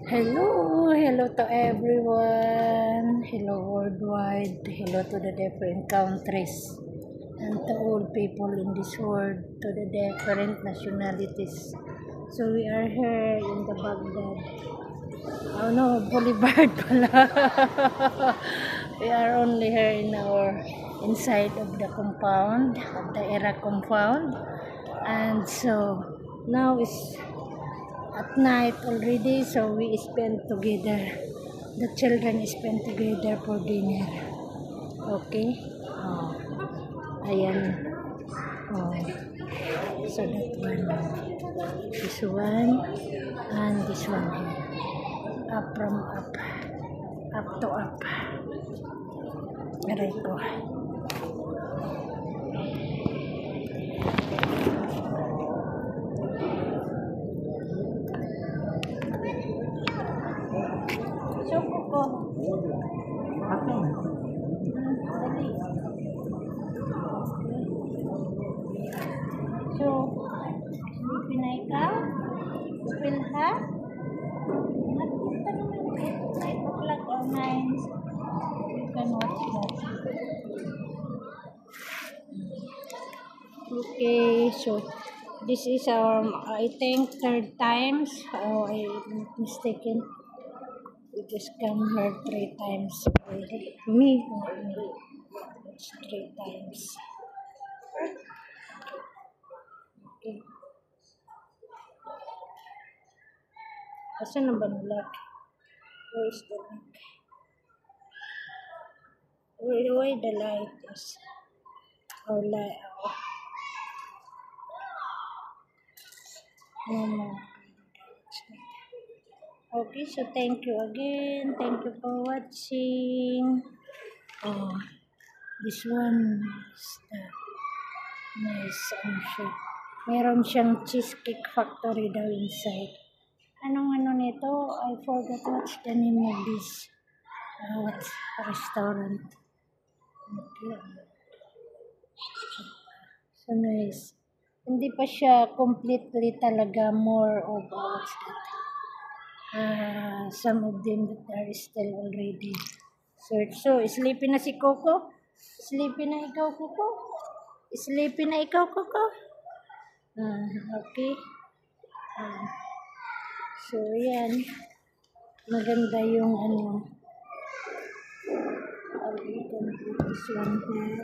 Hello to everyone. Hello worldwide. Hello to the different countries and to all people in this world, to the different nationalities. So we are here in the Baghdad. Oh no, Boulevard pala. We are only here in our inside of the compound, of the Iraq compound. And so now is at night already, so we spend together. The children spend together for dinner. Okay? Oh, ayan. Oh, so that one. This one and this one here. Up from up. Up to up. Aray ko. Suko ko. Okay. Dali. So, hindi na ikaw? Will ha? Nakita naman 9 o'clock or 9. You can watch that. Okay, so this is our, I think, third times. Oh, I'm not mistaken. We just come here 3 times already. Me, not me. It's 3 times. Okay. Asan na ba ng lock? Where is the lock? Where the light is? Oh, light. Oh. No. Okay, so thank you again. Thank you for watching. Oh, this one is the nice siya. Meron siyang cheesecake factory daw inside. Anong ano nito? I forgot what's the name of this. What's restaurant? Okay. So nice. Hindi pa siya completely talaga more of what's that? Some of them that are still already search. So, sleepy na si Coco? Sleepy na ikaw, Coco? Sleepy na ikaw, Coco? Okay. So, yan. Maganda yung ano. I'll this one here.